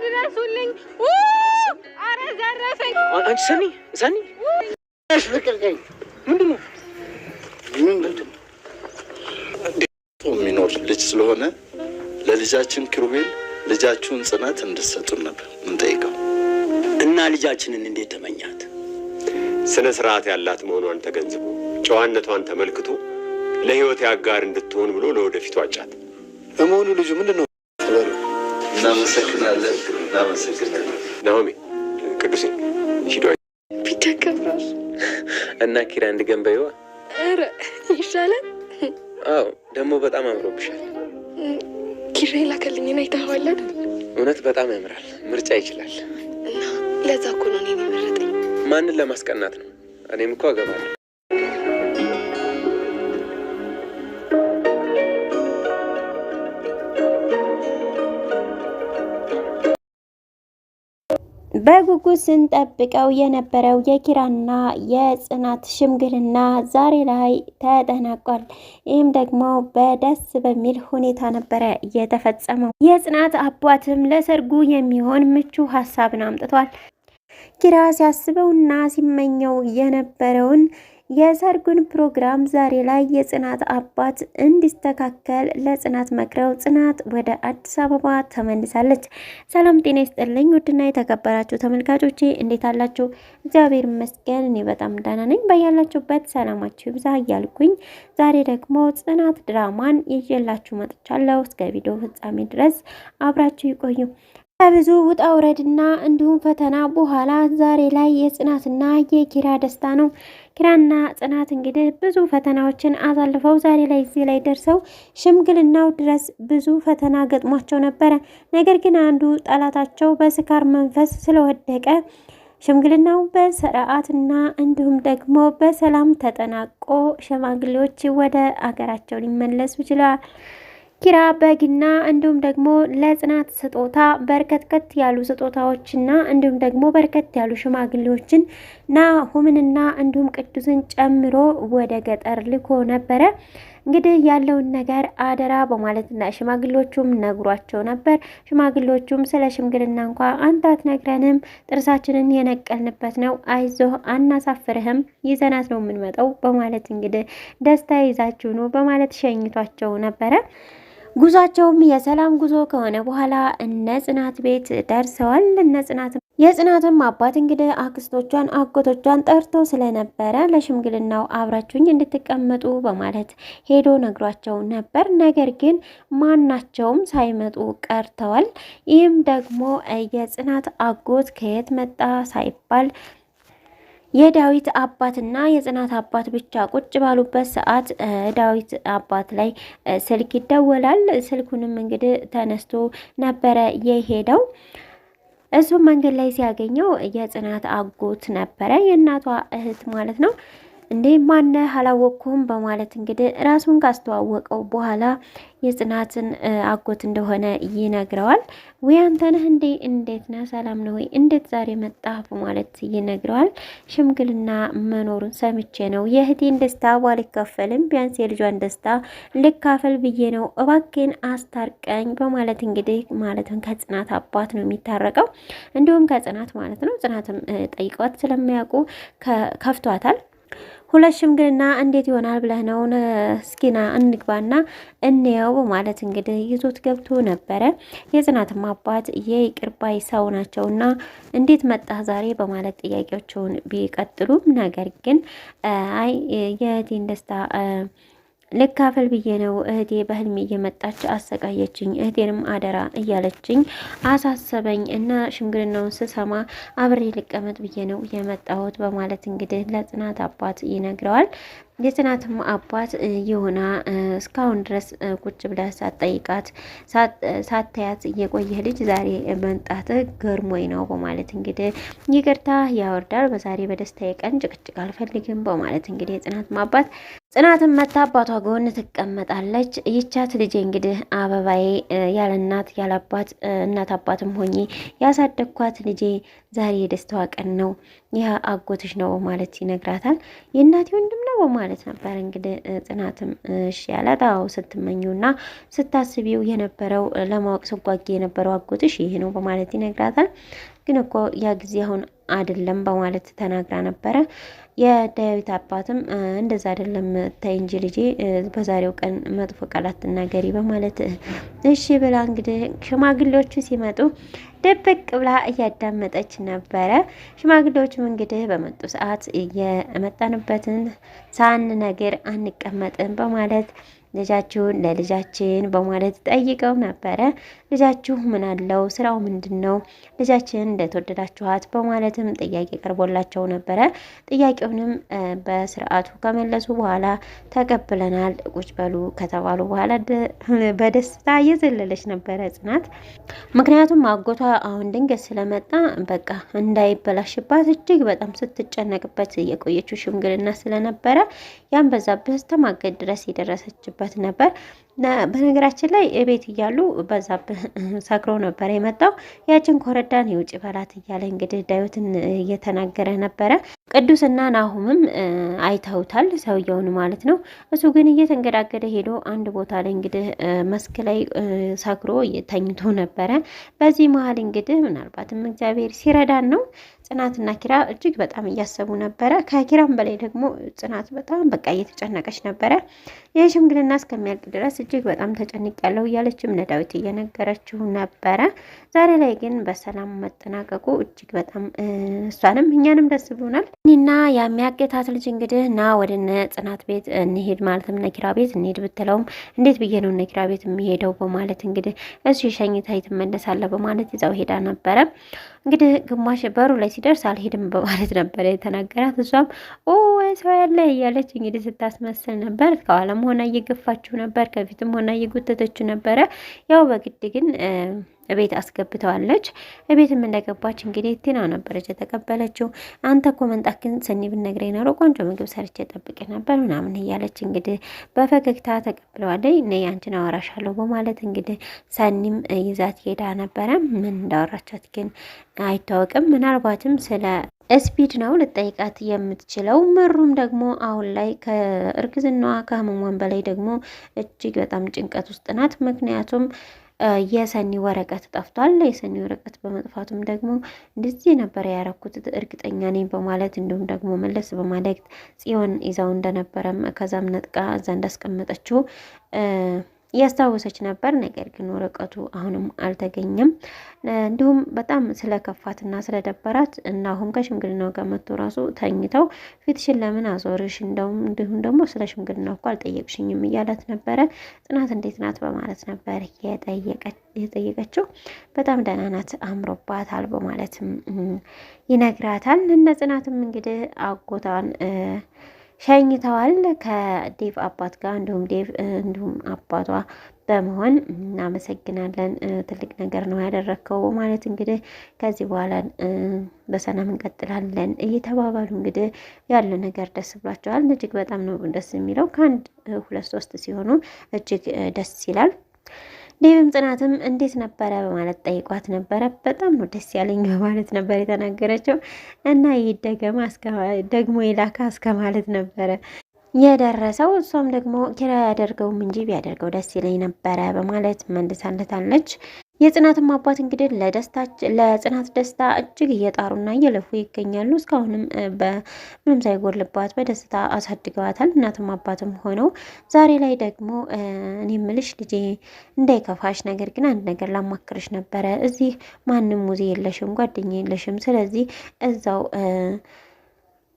ድረሱልኝ። አረ ዘረፈኝ። አንቺ ሰኒ እሺ ልቀቀኝ። ምንድነው የሚኖር ልጅ ስለሆነ ለልጃችን ኪሩቤል ልጃችሁን ጽናት እንድትሰጡን ነበር እንጠይቀው እና ልጃችንን እንዴት ተመኛት? ስነ ስርዓት ያላት መሆኗን ተገንዝቦ ጨዋነቷን ተመልክቶ ለህይወት ያጋር እንድትሆን ብሎ ለወደፊቱ አጫት። በመሆኑ ልጁ ምንድነው? እናመሰግናለን። ናሆሜ ቅዱሴ ሂዶ ቢተከብራሽ እና ኪራ እንድገንበይዋ። አረ ይሻላል። አዎ ደግሞ በጣም አምሮብሻል። ኪራ ላከልኝና አይተኸዋል አይደል? እውነት በጣም ያምራል። ምርጫ ይችላል። እና ለዛ እኮ ነው እኔን የመረጠኝ። ማንን ለማስቀናት ነው? እኔም እኮ አገባለሁ። በጉጉት ስንጠብቀው የነበረው የኪራና የጽናት ሽምግልና ዛሬ ላይ ተጠናቋል። ይህም ደግሞ በደስ በሚል ሁኔታ ነበረ የተፈጸመው። የጽናት አባትም ለሰርጉ የሚሆን ምቹ ሀሳብን አምጥቷል። ኪራ ሲያስበውና ሲመኘው የነበረውን የሰርጉን ፕሮግራም ዛሬ ላይ የጽናት አባት እንዲስተካከል ለጽናት መክረው ጽናት ወደ አዲስ አበባ ተመልሳለች። ሰላም ጤና ይስጥልኝ ውድና የተከበራችሁ ተመልካቾቼ እንዴት አላችሁ? እግዚአብሔር ይመስገን እኔ በጣም ደህና ነኝ። በያላችሁበት ሰላማችሁ ይብዛ እያልኩኝ ዛሬ ደግሞ ጽናት ድራማን ይዤላችሁ መጥቻለሁ። እስከ ቪዲዮ ፍጻሜ ድረስ አብራችሁ ይቆዩ። ከብዙ ውጣ ውረድና እንዲሁም ፈተና በኋላ ዛሬ ላይ የጽናትና የኪራ ደስታ ነው። ኪራና ጽናት እንግዲህ ብዙ ፈተናዎችን አሳልፈው ዛሬ ላይ እዚህ ላይ ደርሰው ሽምግልናው ድረስ ብዙ ፈተና ገጥሟቸው ነበረ። ነገር ግን አንዱ ጠላታቸው በስካር መንፈስ ስለወደቀ ሽምግልናው በስርዓትና እንዲሁም ደግሞ በሰላም ተጠናቆ ሽማግሌዎች ወደ አገራቸው ሊመለሱ ይችላል። ኪራ በግና እንዲሁም ደግሞ ለጽናት ስጦታ በርከት ያሉ ስጦታዎችና እንዲሁም ደግሞ በርከት ያሉ ሽማግሌዎችን ናሆምንና እንዲሁም ቅዱስን ጨምሮ ወደ ገጠር ልኮ ነበረ። እንግዲህ ያለውን ነገር አደራ በማለትና ሽማግሌዎቹም ነግሯቸው ነበር። ሽማግሌዎቹም ስለ ሽምግልና እንኳ አንተ አትነግረንም፣ ጥርሳችንን የነቀልንበት ነው፣ አይዞህ አናሳፍርህም፣ ይዘናት ነው የምንመጣው በማለት እንግዲህ ደስታ ይዛችሁ ነው በማለት ሸኝቷቸው ነበረ። ጉዟቸውም የሰላም ጉዞ ከሆነ በኋላ እነ ጽናት ቤት ደርሰዋል። የጽናትም አባት እንግዲህ አክስቶቿን አጎቶቿን ጠርቶ ስለነበረ ለሽምግልናው አብራችሁኝ እንድትቀመጡ በማለት ሄዶ ነግሯቸው ነበር። ነገር ግን ማናቸውም ሳይመጡ ቀርተዋል። ይህም ደግሞ የጽናት አጎት ከየት መጣ ሳይባል የዳዊት አባትና የጽናት አባት ብቻ ቁጭ ባሉበት ሰዓት ዳዊት አባት ላይ ስልክ ይደወላል። ስልኩንም እንግዲህ ተነስቶ ነበረ የሄደው። እሱም መንገድ ላይ ሲያገኘው የጽናት አጎት ነበረ፣ የእናቷ እህት ማለት ነው። እንዴ ማነህ አላወቅኩም በማለት እንግዲህ ራሱን ካስተዋወቀው በኋላ የጽናትን አጎት እንደሆነ ይነግረዋል። ወይ አንተ ነህ እንዴ? እንዴት ነህ? ሰላም ነው ወይ? እንዴት ዛሬ መጣህ? በማለት ይነግረዋል። ሽምግልና መኖሩን ሰምቼ ነው። የእህቴን ደስታ ባልካፈልም ቢያንስ የልጇን ደስታ ልካፈል ብዬ ነው። እባክህን አስታርቀኝ በማለት እንግዲህ ማለትም ከጽናት አባት ነው የሚታረቀው፣ እንዲሁም ከጽናት ማለት ነው። ጽናትም ጠይቀዋት ስለሚያውቁ ከፍቷታል። ሁለት ሽምግልና እንዴት ይሆናል ብለህ ነው? እስኪና እንግባና እንየው በማለት እንግዲህ ይዞት ገብቶ ነበረ። የጽናትም አባት የይቅር ባይ ሰው ናቸውና እንዴት መጣህ ዛሬ በማለት ጥያቄዎችን ቢቀጥሉም ነገር ግን አይ የእህቴን ደስታ ልካፈል ብዬ ነው። እህቴ በህልሜ እየመጣች አሰቃየችኝ፣ እህቴንም አደራ እያለችኝ አሳሰበኝ እና ሽምግልናውን ስሰማ አብሬ ልቀመጥ ብዬ ነው የመጣሁት በማለት እንግዲህ ለጽናት አባት ይነግረዋል። የጽናትም አባት የሆነ እስካሁን ድረስ ቁጭ ብለህ ሳትጠይቃት ሳታያት የቆየህ ልጅ ዛሬ መምጣት ገርሞኝ ነው በማለት እንግዲህ ይቅርታ ያወርዳል። በዛሬ በደስታዬ ቀን ጭቅጭቅ አልፈልግም በማለት እንግዲህ የጽናትም አባት ጽናትን መታ አባቷ ጎን ትቀመጣለች። ይቻት ልጄ እንግዲህ አበባዬ ያለ እናት ያለ አባት እናት አባትም ሆኜ ያሳደግኳት ልጄ ዛሬ የደስታዋ ቀን ነው፣ ይህ አጎትሽ ነው በማለት ይነግራታል። የእናቴ ወንድም ነው በማለት በማለት ነበር እንግዲህ ጽናትም እሺ ያላት። አዎ ስትመኙና ስታስቢው የነበረው ለማወቅ ስጓጊ የነበረው አጎትሽ ይሄ ነው በማለት ይነግራታል። ግን እኮ ያ ጊዜ አሁን አይደለም በማለት ተናግራ ነበረ። የዳዊት አባትም እንደዛ አይደለም ታይ እንጂ ልጄ በዛሬው ቀን መጥፎ ቃላት ትናገሪ በማለት እሺ ብላ እንግዲህ ሽማግሌዎቹ ሲመጡ ደበቅ ብላ እያዳመጠች ነበረ። ሽማግሌዎቹም እንግዲህ በመጡ ሰዓት የመጣንበትን ሳንነግር አንቀመጥም በማለት ልጃችሁን ለልጃችን በማለት ጠይቀው ነበረ። ልጃችሁ ምን አለው? ስራው ምንድን ነው? ልጃችን እንደተወደዳችኋት በማለትም ጥያቄ ቀርቦላቸው ነበረ። ጥያቄውንም በስርዓቱ ከመለሱ በኋላ ተቀብለናል ቁጭ በሉ ከተባሉ በኋላ በደስታ እየዘለለች ነበረ ጽናት። ምክንያቱም አጎቷ አሁን ድንገት ስለመጣ በቃ እንዳይበላሽባት እጅግ በጣም ስትጨነቅበት የቆየችው ሽምግልና ስለነበረ ያን በዛብህ እስተማገድ ድረስ የደረሰችበት ነበር። በነገራችን ላይ ቤት እያሉ በዛብህ ሰክሮ ነበር የመጣው። ያችን ኮረዳን የውጭ በላት እያለ እንግዲህ ዳዊትን እየተናገረ ነበረ። ቅዱስና ናሁምም አይተውታል ሰውየውን ማለት ነው። እሱ ግን እየተንገዳገደ ሄዶ አንድ ቦታ ላይ እንግዲህ መስክ ላይ ሰክሮ ተኝቶ ነበረ። በዚህ መሀል እንግዲህ ምናልባትም እግዚአብሔር ሲረዳን ነው ጽናትና ኪራ እጅግ በጣም እያሰቡ ነበረ። ከኪራም በላይ ደግሞ ጽናት በጣም በቃ እየተጨነቀች ነበረ። የሽምግልና እስከሚያልቅ ድረስ እጅግ በጣም ተጨንቅ ያለው እያለችም ለዳዊት እየነገረችው ነበረ። ዛሬ ላይ ግን በሰላም መጠናቀቁ እጅግ በጣም እሷንም እኛንም ደስ ብሎናል። እኔና የሚያገታት ልጅ እንግዲህ ና ወደ ጽናት ቤት እንሄድ ማለትም ነኪራ ቤት እንሄድ ብትለውም እንዴት ብዬ ነው ነኪራ ቤት የሚሄደው በማለት እንግዲህ እሱ ሸኝታይ ትመለሳለ በማለት ይዛው ሄዳ ነበረ። እንግዲህ ግማሽ በሩ ላይ ሲደርስ አልሄድም በማለት ነበረ የተናገራት። እሷም ሰው ያለ እያለች እንግዲህ ስታስመስል ነበር። ከኋላም ሆና እየገፋችው ነበር፣ ከፊትም ሆና እየጎተተችው ነበረ። ያው በግድ ግን ቤት አስገብተዋለች። ቤትም እንደገባች እንግዲህ ቲና ነበረች የተቀበለችው። አንተ እኮ መንጣክን ሰኒ ብትነግረኝ ኖሮ ቆንጆ ምግብ ሰርቼ ጠብቄ ነበር ምናምን እያለች እንግዲህ በፈገግታ ተቀብለዋለች። እኔ አንቺን አወራሻለሁ በማለት እንግዲህ ሰኒም ይዛት ሄዳ ነበረ። ምን እንዳወራቻት ግን አይታወቅም። ምናልባትም ስለ ስፒድ ነው ልጠይቃት የምትችለው። ምሩም ደግሞ አሁን ላይ ከእርግዝናዋ ከህመሟን በላይ ደግሞ እጅግ በጣም ጭንቀት ውስጥ ናት። ምክንያቱም የሰኒ ወረቀት ጠፍቷል። የሰኒ ወረቀት በመጥፋቱም ደግሞ እንደዚህ ነበር ያረኩት እርግጠኛ ነኝ በማለት እንዲሁም ደግሞ መለስ በማለት ጽዮን ይዛው እንደነበረም ከዛም ነጥቃ እዛ እንዳስቀመጠችው እያስታወሰች ነበር። ነገር ግን ወረቀቱ አሁንም አልተገኘም። እንዲሁም በጣም ስለከፋትና ስለደበራት እና አሁን ከሽምግልናው ጋር መጥቶ ራሱ ተኝተው ፊትሽን ለምን አዞርሽ፣ እንዲሁም ደግሞ ስለ ሽምግልናው እኮ አልጠየቅሽኝም እያላት ነበረ። ጽናት እንዴት ናት በማለት ነበር የጠየቀችው። በጣም ደህና ናት አምሮባታል በማለትም ይነግራታል። እነ ጽናትም እንግዲህ አጎቷን ሸኝተዋል ከዴቭ አባት ጋር እንዲሁም አባቷ በመሆን እናመሰግናለን፣ ትልቅ ነገር ነው ያደረግከው ማለት እንግዲህ ከዚህ በኋላ በሰላም እንቀጥላለን እየተባባሉ እንግዲህ ያለ ነገር ደስ ብሏቸዋል። እጅግ በጣም ነው ደስ የሚለው። ከአንድ 2-3 ሲሆኑ እጅግ ደስ ይላል። ዴቭም ጽናትም እንዴት ነበረ በማለት ጠይቋት ነበረ። በጣም ነው ደስ ያለኝ በማለት ነበር የተናገረችው እና ይደገማ ደግሞ ይላካ እስከ ማለት ነበረ የደረሰው። እሷም ደግሞ ኪራ ያደርገውም እንጂ ቢያደርገው ደስ ይለኝ ነበረ በማለት መልሳለታለች። የጽናትም አባት እንግዲህ ለጽናት ደስታ እጅግ እየጣሩና እየለፉ ይገኛሉ። እስካሁንም በምንም ሳይጎልባት በደስታ አሳድገዋታል። እናትም አባትም ሆነው ዛሬ ላይ ደግሞ እኔ ምልሽ ልጄ እንዳይከፋሽ፣ ነገር ግን አንድ ነገር ላማክርሽ ነበረ። እዚህ ማንም ሙዜ የለሽም፣ ጓደኛ የለሽም። ስለዚህ እዛው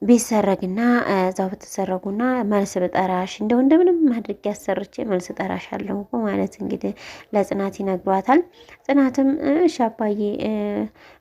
ቢሰረግና እዛው ብትሰረጉና መልስ ብጠራሽ እንደምንም አድርጌ ያሰርቼ መልስ ጠራሽ አለው በማለት እንግዲህ ለጽናት ይነግሯታል። ጽናትም እሺ አባዬ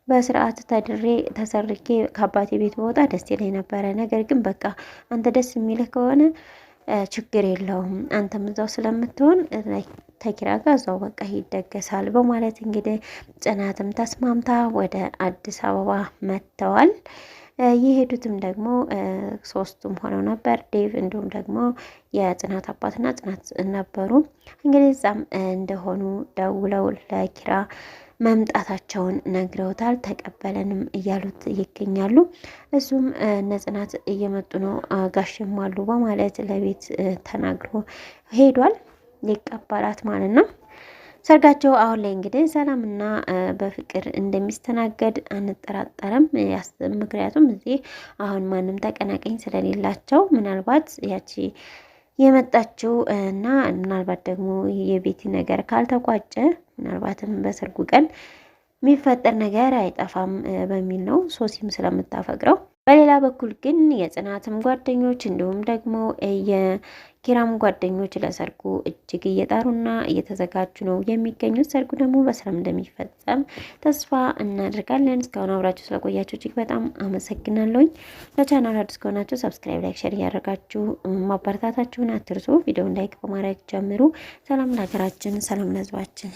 በስርዓት ተሰርጌ ከአባቴ ቤት በወጣ ደስ ይለኝ ነበረ። ነገር ግን በቃ አንተ ደስ የሚልህ ከሆነ ችግር የለውም፣ አንተም እዛው ስለምትሆን ተኪራ ጋር እዛው በቃ ይደገሳል በማለት እንግዲህ ጽናትም ተስማምታ ወደ አዲስ አበባ መጥተዋል። የሄዱትም ደግሞ 3ቱም ሆነው ነበር። ዴቭ እንዲሁም ደግሞ የጽናት አባትና ጽናት ነበሩ። እንግዲህ እዛም እንደሆኑ ደውለው ለኪራ መምጣታቸውን ነግረውታል። ተቀበለንም እያሉት ይገኛሉ። እሱም ነጽናት እየመጡ ነው ጋሽም አሉ በማለት ለቤት ተናግሮ ሄዷል። ሊቀበላት ማለት ነው። ሰርጋቸው አሁን ላይ እንግዲህ ሰላምና በፍቅር እንደሚስተናገድ አንጠራጠርም። ምክንያቱም እዚህ አሁን ማንም ተቀናቃኝ ስለሌላቸው ምናልባት ያቺ የመጣችው እና ምናልባት ደግሞ የቤቲ ነገር ካልተቋጨ ምናልባትም በሰርጉ ቀን የሚፈጠር ነገር አይጠፋም በሚል ነው ሶሲም ስለምታፈቅረው። በሌላ በኩል ግን የጽናትም ጓደኞች እንዲሁም ደግሞ የኪራም ጓደኞች ለሰርጉ እጅግ እየጣሩና እየተዘጋጁ ነው የሚገኙት። ሰርጉ ደግሞ በሰላም እንደሚፈጸም ተስፋ እናደርጋለን። እስካሁን አብራችሁ ስለቆያችሁ እጅግ በጣም አመሰግናለሁኝ። ለቻናል አዲስ ከሆናችሁ ሰብስክራይብ፣ ላይክ፣ ሼር እያደረጋችሁ ማበረታታችሁን አትርሱ። ቪዲዮውን ላይክ በማድረግ ጀምሩ። ሰላም ለሀገራችን፣ ሰላም ለሕዝባችን።